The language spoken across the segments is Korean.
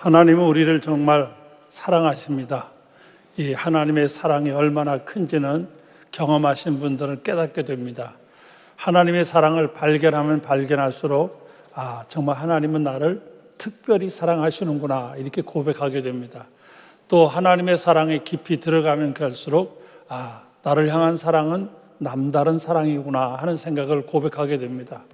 하나님은 우리를 정말 사랑하십니다. 이 하나님의 사랑이 얼마나 큰지는 경험하신 분들은 깨닫게 됩니다. 하나님의 사랑을 발견하면 발견할수록 정말 하나님은 나를 특별히 사랑하시는구나 이렇게 고백하게 됩니다. 또 하나님의 사랑에 깊이 들어가면 갈수록 나를 향한 사랑은 남다른 사랑이구나 하는 생각을 고백하게 됩니다.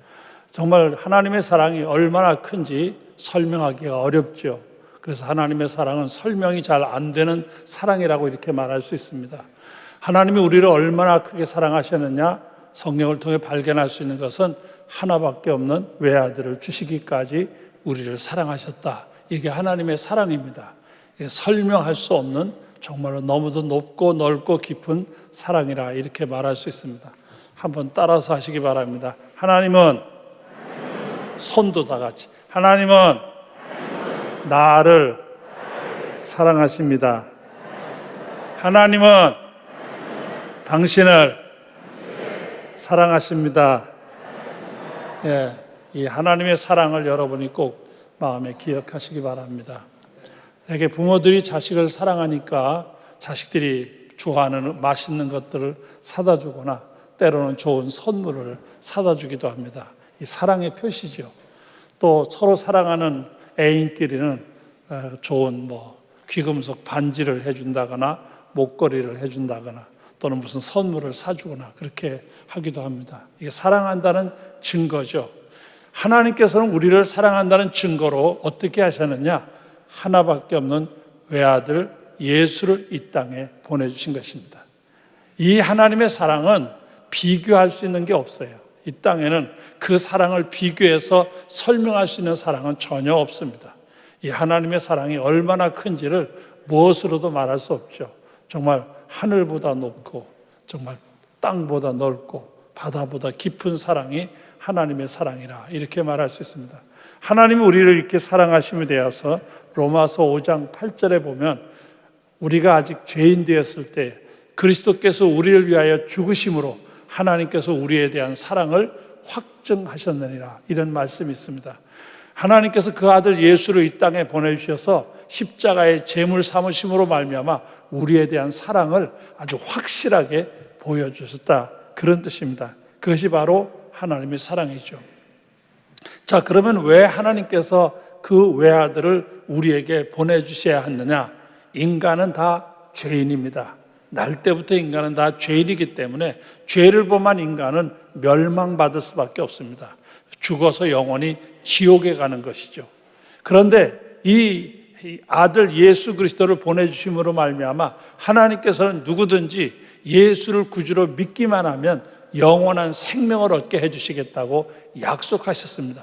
정말 하나님의 사랑이 얼마나 큰지 설명하기가 어렵죠. 그래서 하나님의 사랑은 설명이 잘 안 되는 사랑이라고 이렇게 말할 수 있습니다. 하나님이 우리를 얼마나 크게 사랑하셨느냐, 성경을 통해 발견할 수 있는 것은 하나밖에 없는 외아들을 주시기까지 우리를 사랑하셨다. 이게 하나님의 사랑입니다. 이게 설명할 수 없는 정말로 너무도 높고 넓고 깊은 사랑이라 이렇게 말할 수 있습니다. 한번 따라서 하시기 바랍니다. 하나님은 손도 다 같이, 하나님은 나를 사랑하십니다. 하나님은 당신을 사랑하십니다. 이 하나님의 사랑을 여러분이 꼭 마음에 기억하시기 바랍니다. 되게 부모들이 자식을 사랑하니까 자식들이 좋아하는 맛있는 것들을 사다 주거나 때로는 좋은 선물을 사다 주기도 합니다. 이 사랑의 표시죠. 또 서로 사랑하는 애인끼리는 좋은 귀금속 반지를 해준다거나 목걸이를 해준다거나 또는 무슨 선물을 사주거나 그렇게 하기도 합니다. 이게 사랑한다는 증거죠. 하나님께서는 우리를 사랑한다는 증거로 어떻게 하셨느냐? 하나밖에 없는 외아들 예수를 이 땅에 보내주신 것입니다. 이 하나님의 사랑은 비교할 수 있는 게 없어요. 이 땅에는 그 사랑을 비교해서 설명할 수 있는 사랑은 전혀 없습니다. 이 하나님의 사랑이 얼마나 큰지를 무엇으로도 말할 수 없죠. 정말 하늘보다 높고 정말 땅보다 넓고 바다보다 깊은 사랑이 하나님의 사랑이라 이렇게 말할 수 있습니다. 하나님이 우리를 이렇게 사랑하심에 대해서 로마서 5장 8절에 보면 우리가 아직 죄인 되었을 때 그리스도께서 우리를 위하여 죽으심으로 하나님께서 우리에 대한 사랑을 확증하셨느니라 이런 말씀이 있습니다. 하나님께서 그 아들 예수를 이 땅에 보내주셔서 십자가의 제물 삼으심으로 말미암아 우리에 대한 사랑을 아주 확실하게 보여주셨다 그런 뜻입니다. 그것이 바로 하나님의 사랑이죠. 자, 그러면 왜 하나님께서 그 외아들을 우리에게 보내주셔야 했느냐? 인간은 다 죄인입니다. 날 때부터 인간은 다 죄인이기 때문에 죄를 범한 인간은 멸망받을 수밖에 없습니다. 죽어서 영원히 지옥에 가는 것이죠. 그런데 이 아들 예수 그리스도를 보내주심으로 말미암아 하나님께서는 누구든지 예수를 구주로 믿기만 하면 영원한 생명을 얻게 해주시겠다고 약속하셨습니다.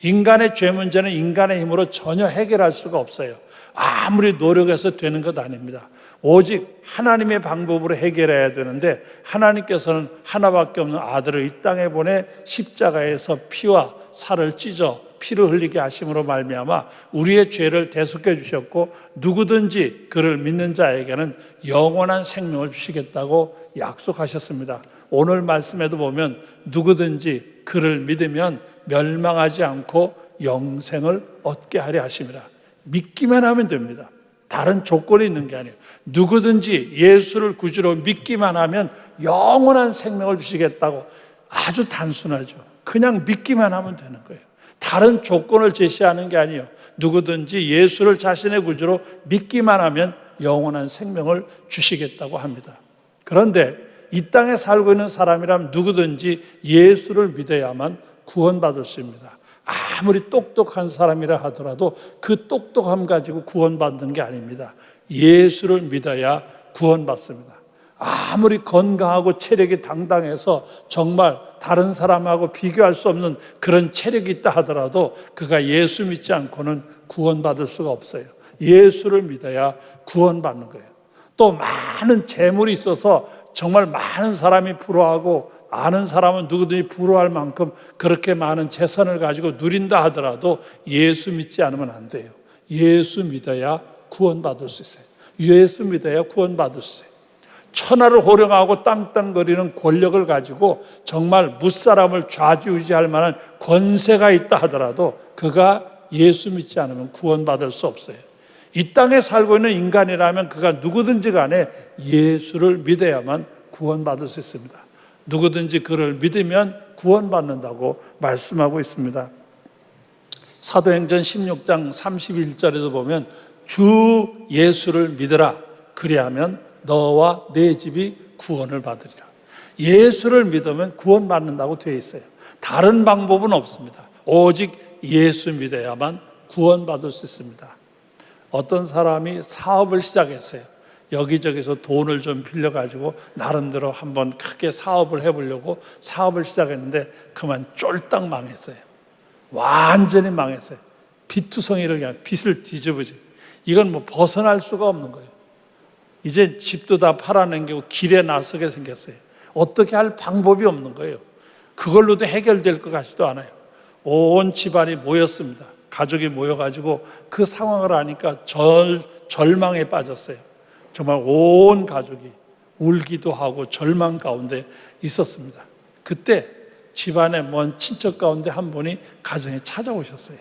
인간의 죄 문제는 인간의 힘으로 전혀 해결할 수가 없어요. 아무리 노력해서 되는 것 아닙니다. 오직 하나님의 방법으로 해결해야 되는데 하나님께서는 하나밖에 없는 아들을 이 땅에 보내 십자가에서 피와 살을 찢어 피를 흘리게 하심으로 말미암아 우리의 죄를 대속해 주셨고 누구든지 그를 믿는 자에게는 영원한 생명을 주시겠다고 약속하셨습니다. 오늘 말씀에도 보면 누구든지 그를 믿으면 멸망하지 않고 영생을 얻게 하려 하십니다. 믿기만 하면 됩니다. 다른 조건이 있는 게 아니에요. 누구든지 예수를 구주로 믿기만 하면 영원한 생명을 주시겠다고 아주 단순하죠. 그냥 믿기만 하면 되는 거예요. 다른 조건을 제시하는 게 아니에요. 누구든지 예수를 자신의 구주로 믿기만 하면 영원한 생명을 주시겠다고 합니다. 그런데 이 땅에 살고 있는 사람이라면 누구든지 예수를 믿어야만 구원받을 수 있습니다. 아무리 똑똑한 사람이라 하더라도 그 똑똑함 가지고 구원받는 게 아닙니다. 예수를 믿어야 구원받습니다. 아무리 건강하고 체력이 당당해서 정말 다른 사람하고 비교할 수 없는 그런 체력이 있다 하더라도 그가 예수 믿지 않고는 구원받을 수가 없어요. 예수를 믿어야 구원받는 거예요. 또 많은 재물이 있어서 정말 많은 사람이 부러워하고 아는 사람은 누구든지 부러워할 만큼 그렇게 많은 재산을 가지고 누린다 하더라도 예수 믿지 않으면 안 돼요. 예수 믿어야 구원받을 수 있어요. 예수 믿어야 구원받을 수 있어요. 천하를 호령하고 땅땅거리는 권력을 가지고 정말 무사람을 좌지우지할 만한 권세가 있다 하더라도 그가 예수 믿지 않으면 구원받을 수 없어요. 이 땅에 살고 있는 인간이라면 그가 누구든지 간에 예수를 믿어야만 구원받을 수 있습니다. 누구든지 그를 믿으면 구원받는다고 말씀하고 있습니다. 사도행전 16장 31절에도 보면 주 예수를 믿으라. 그리하면 너와 내 집이 구원을 받으리라. 예수를 믿으면 구원받는다고 되어 있어요. 다른 방법은 없습니다. 오직 예수 믿어야만 구원받을 수 있습니다. 어떤 사람이 사업을 시작했어요. 여기저기서 돈을 좀 빌려가지고 나름대로 한번 크게 사업을 해보려고 사업을 시작했는데 그만 쫄딱 망했어요. 완전히 망했어요. 빚투성이를 그냥 빚을 뒤집어지. 이건 뭐 벗어날 수가 없는 거예요. 이제 집도 다 팔아넘기고 길에 나서게 생겼어요. 어떻게 할 방법이 없는 거예요. 그걸로도 해결될 것 같지도 않아요. 온 집안이 모였습니다. 가족이 모여가지고 그 상황을 아니까 절망에 빠졌어요. 정말 온 가족이 울기도 하고 절망 가운데 있었습니다. 그때 집안에 먼 친척 가운데 한 분이 가정에 찾아오셨어요.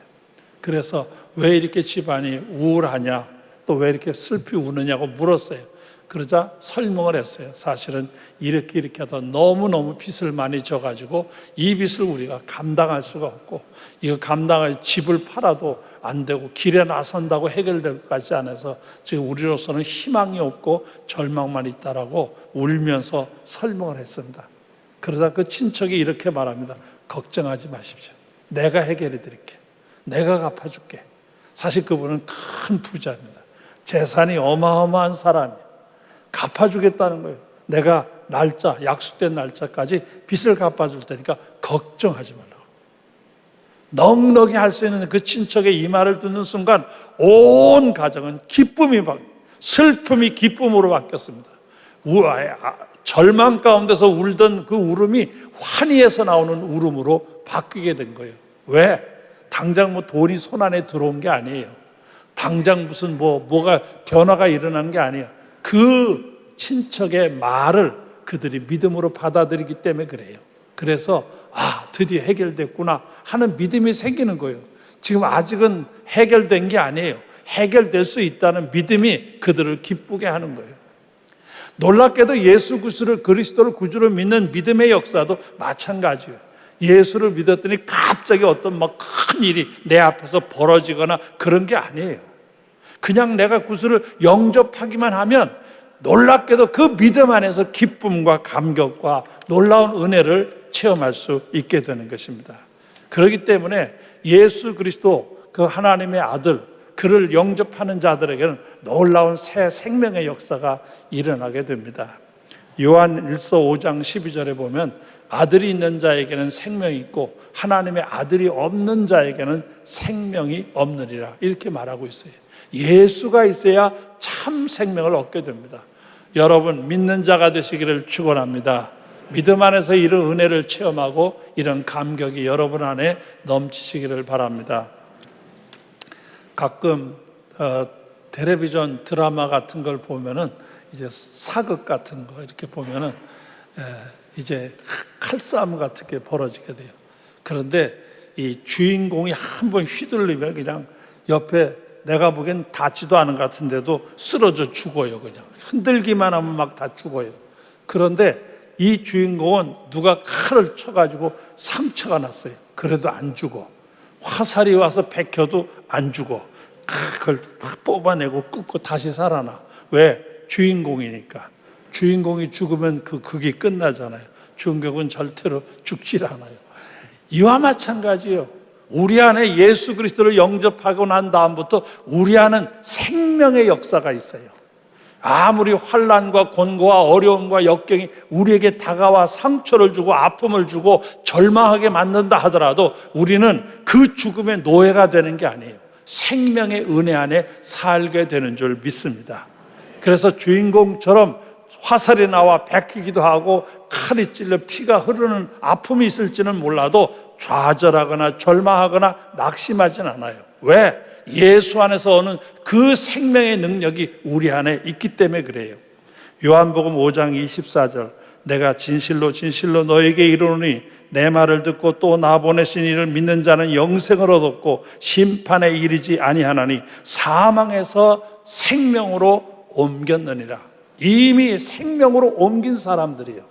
그래서 왜 이렇게 집안이 우울하냐, 또 왜 이렇게 슬피 우느냐고 물었어요. 그러자 설명을 했어요. 사실은 이렇게 하다 너무너무 빚을 많이 져가지고 이 빚을 우리가 감당할 수가 없고, 이거 감당할 집을 팔아도 안 되고 길에 나선다고 해결될 것 같지 않아서 지금 우리로서는 희망이 없고 절망만 있다라고 울면서 설명을 했습니다. 그러다 그 친척이 이렇게 말합니다. 걱정하지 마십시오. 내가 해결해 드릴게. 내가 갚아줄게. 사실 그분은 큰 부자입니다. 재산이 어마어마한 사람이에요. 갚아주겠다는 거예요. 내가 날짜, 약속된 날짜까지 빚을 갚아줄 테니까 걱정하지 말라고. 넉넉히 할 수 있는 그 친척의 이 말을 듣는 순간 온 가정은 슬픔이 기쁨으로 바뀌었습니다. 절망 가운데서 울던 그 울음이 환희에서 나오는 울음으로 바뀌게 된 거예요. 왜? 당장 뭐 돈이 손 안에 들어온 게 아니에요. 당장 무슨 뭐가 변화가 일어난 게 아니에요. 그 친척의 말을 그들이 믿음으로 받아들이기 때문에 그래요. 그래서 드디어 해결됐구나 하는 믿음이 생기는 거예요. 지금 아직은 해결된 게 아니에요. 해결될 수 있다는 믿음이 그들을 기쁘게 하는 거예요. 놀랍게도 예수 그리스도를 구주로 믿는 믿음의 역사도 마찬가지예요. 예수를 믿었더니 갑자기 어떤 큰 일이 내 앞에서 벌어지거나 그런 게 아니에요. 그냥 내가 구주를 영접하기만 하면 놀랍게도 그 믿음 안에서 기쁨과 감격과 놀라운 은혜를 체험할 수 있게 되는 것입니다. 그렇기 때문에 예수 그리스도 그 하나님의 아들, 그를 영접하는 자들에게는 놀라운 새 생명의 역사가 일어나게 됩니다. 요한 1서 5장 12절에 보면 아들이 있는 자에게는 생명이 있고 하나님의 아들이 없는 자에게는 생명이 없느니라, 이렇게 말하고 있어요. 예수가 있어야 참 생명을 얻게 됩니다. 여러분 믿는 자가 되시기를 축원합니다. 믿음 안에서 이런 은혜를 체험하고 이런 감격이 여러분 안에 넘치시기를 바랍니다. 가끔 텔레비전 드라마 같은 걸 보면은 이제 사극 같은 거 이렇게 보면은 이제 칼싸움 같은 게 벌어지게 돼요. 그런데 이 주인공이 한번 휘둘리면 그냥 옆에 내가 보기엔 닿지도 않은 것 같은데도 쓰러져 죽어요. 그냥 흔들기만 하면 막 다 죽어요. 그런데 이 주인공은 누가 칼을 쳐가지고 상처가 났어요. 그래도 안 죽어. 화살이 와서 베켜도 안 죽어. 그걸 뽑아내고 끄고 다시 살아나. 왜? 주인공이니까. 주인공이 죽으면 그 극이 끝나잖아요. 주인공은 절대로 죽질 않아요. 이와 마찬가지예요. 우리 안에 예수 그리스도를 영접하고 난 다음부터 우리 안은 생명의 역사가 있어요. 아무리 환난과 곤고와 어려움과 역경이 우리에게 다가와 상처를 주고 아픔을 주고 절망하게 만든다 하더라도 우리는 그 죽음의 노예가 되는 게 아니에요. 생명의 은혜 안에 살게 되는 줄 믿습니다. 그래서 주인공처럼 화살이 나와 베끼기도 하고 칼이 찔려 피가 흐르는 아픔이 있을지는 몰라도 좌절하거나 절망하거나 낙심하진 않아요. 왜? 예수 안에서 오는 그 생명의 능력이 우리 안에 있기 때문에 그래요. 요한복음 5장 24절 내가 진실로 진실로 너에게 이르노니 내 말을 듣고 또 나 보내신 이를 믿는 자는 영생을 얻었고 심판에 이르지 아니하나니 사망에서 생명으로 옮겼느니라. 이미 생명으로 옮긴 사람들이요,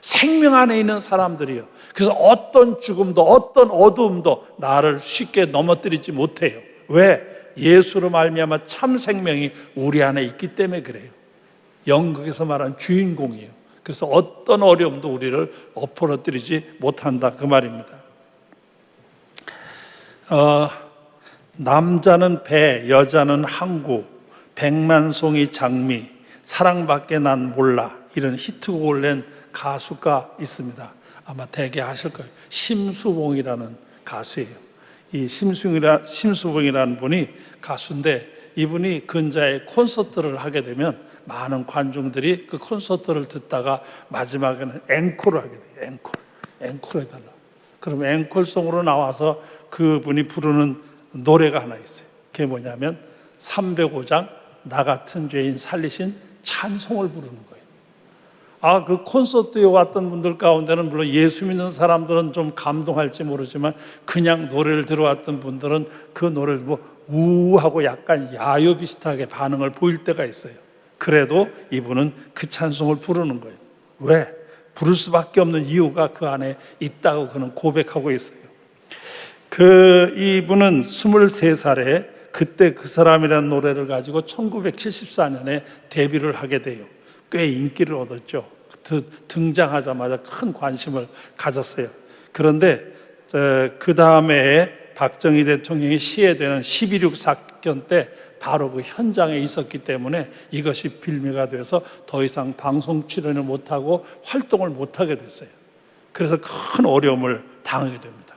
생명 안에 있는 사람들이요. 그래서 어떤 죽음도 어떤 어두움도 나를 쉽게 넘어뜨리지 못해요. 왜? 예수로 말미암아 참 생명이 우리 안에 있기 때문에 그래요. 연극에서 말한 주인공이에요. 그래서 어떤 어려움도 우리를 엎어뜨리지 못한다, 그 말입니다. 남자는 배, 여자는 항구, 백만송이 장미, 사랑밖에 난 몰라, 이런 히트곡을 낸 가수가 있습니다. 아마 대개 아실 거예요. 심수봉이라는 가수예요. 이 심수봉이라는 분이 가수인데, 이분이 근자에 콘서트를 하게 되면 많은 관중들이 그 콘서트를 듣다가 마지막에는 앵콜을 하게 돼요. 앵콜 해달라. 그럼 앵콜송으로 나와서 그분이 부르는 노래가 하나 있어요. 그게 뭐냐면 305장 나 같은 죄인 살리신 찬송을 부르는 거예요. 그 콘서트에 왔던 분들 가운데는 물론 예수 믿는 사람들은 좀 감동할지 모르지만 그냥 노래를 들어왔던 분들은 그 노래를 우하고 약간 야유 비슷하게 반응을 보일 때가 있어요. 그래도 이분은 그 찬송을 부르는 거예요. 왜? 부를 수밖에 없는 이유가 그 안에 있다고 그는 고백하고 있어요. 이분은 23살에 그때 그 사람이라는 노래를 가지고 1974년에 데뷔를 하게 돼요. 꽤 인기를 얻었죠. 등장하자마자 큰 관심을 가졌어요. 그런데 그 다음에 박정희 대통령이 시해되는 12.6 사건 때 바로 그 현장에 있었기 때문에 이것이 빌미가 돼서 더 이상 방송 출연을 못하고 활동을 못하게 됐어요. 그래서 큰 어려움을 당하게 됩니다.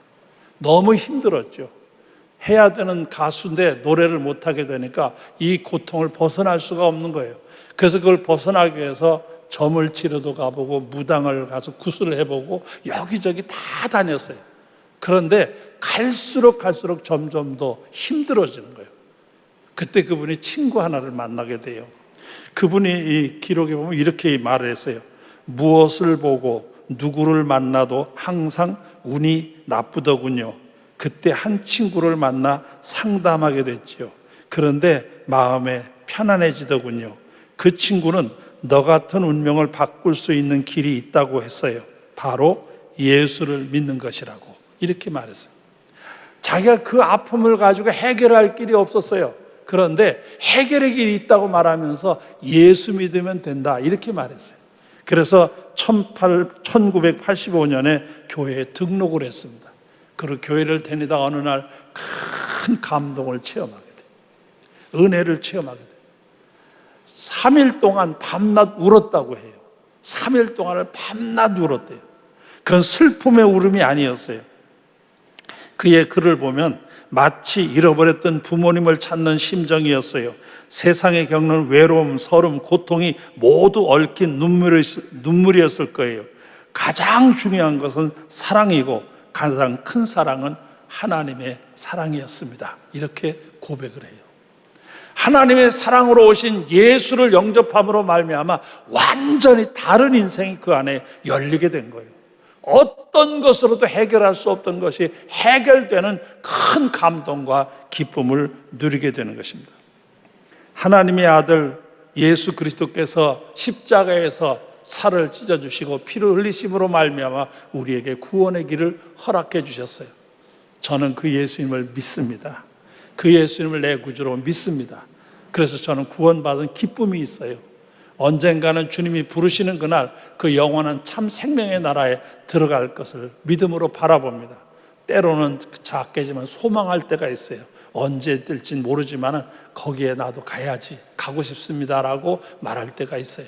너무 힘들었죠. 해야 되는 가수인데 노래를 못하게 되니까 이 고통을 벗어날 수가 없는 거예요. 그래서 그걸 벗어나기 위해서 점을 치러도 가보고 무당을 가서 구슬을 해보고 여기저기 다 다녔어요. 그런데 갈수록 점점 더 힘들어지는 거예요. 그때 그분이 친구 하나를 만나게 돼요. 그분이 이 기록에 보면 이렇게 말을 했어요. 무엇을 보고 누구를 만나도 항상 운이 나쁘더군요. 그때 한 친구를 만나 상담하게 됐지요. 그런데 마음에 편안해지더군요. 그 친구는 너 같은 운명을 바꿀 수 있는 길이 있다고 했어요. 바로 예수를 믿는 것이라고 이렇게 말했어요. 자기가 그 아픔을 가지고 해결할 길이 없었어요. 그런데 해결의 길이 있다고 말하면서 예수 믿으면 된다 이렇게 말했어요. 그래서 1985년에 교회에 등록을 했습니다. 그리고 교회를 다니다가 어느 날 큰 감동을 체험하게 돼요. 은혜를 체험하게 돼요. 3일 동안 밤낮 울었다고 해요. 3일 동안을 밤낮 울었대요. 그건 슬픔의 울음이 아니었어요. 그의 글을 보면 마치 잃어버렸던 부모님을 찾는 심정이었어요. 세상에 겪는 외로움, 서름, 고통이 모두 얽힌 눈물이었을 거예요. 가장 중요한 것은 사랑이고 가장 큰 사랑은 하나님의 사랑이었습니다. 이렇게 고백을 해요. 하나님의 사랑으로 오신 예수를 영접함으로 말미암아 완전히 다른 인생이 그 안에 열리게 된 거예요. 어떤 것으로도 해결할 수 없던 것이 해결되는 큰 감동과 기쁨을 누리게 되는 것입니다. 하나님의 아들 예수 그리스도께서 십자가에서 살을 찢어주시고 피를 흘리심으로 말미암아 우리에게 구원의 길을 허락해 주셨어요. 저는 그 예수님을 믿습니다. 그 예수님을 내 구주로 믿습니다. 그래서 저는 구원받은 기쁨이 있어요. 언젠가는 주님이 부르시는 그날 그 영원한 참 생명의 나라에 들어갈 것을 믿음으로 바라봅니다. 때로는 작게지만 소망할 때가 있어요. 언제 뜰진 모르지만 거기에 나도 가야지, 가고 싶습니다라고 말할 때가 있어요.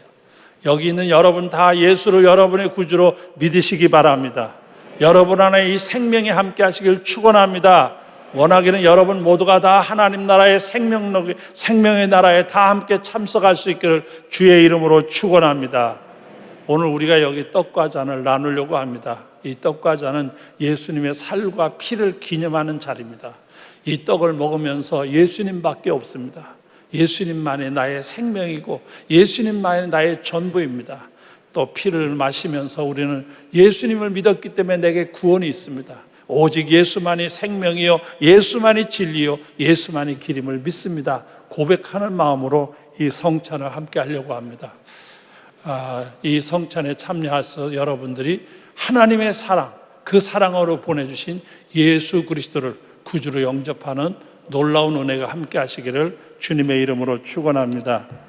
여기 있는 여러분 다 예수를 여러분의 구주로 믿으시기 바랍니다. 여러분 안에 이 생명이 함께 하시길 축원합니다. 원하기는 여러분 모두가 다 하나님 나라의 생명의 나라에 다 함께 참석할 수 있기를 주의 이름으로 축원합니다. 오늘 우리가 여기 떡과 잔을 나누려고 합니다. 이 떡과 잔은 예수님의 살과 피를 기념하는 자리입니다. 이 떡을 먹으면서 예수님밖에 없습니다. 예수님만이 나의 생명이고 예수님만이 나의 전부입니다. 또 피를 마시면서 우리는 예수님을 믿었기 때문에 내게 구원이 있습니다. 오직 예수만이 생명이요 예수만이 진리요 예수만이 길임을 믿습니다. 고백하는 마음으로 이 성찬을 함께 하려고 합니다. 이 성찬에 참여해서 여러분들이 하나님의 사랑, 그 사랑으로 보내주신 예수 그리스도를 구주로 영접하는 놀라운 은혜가 함께 하시기를 주님의 이름으로 축원합니다.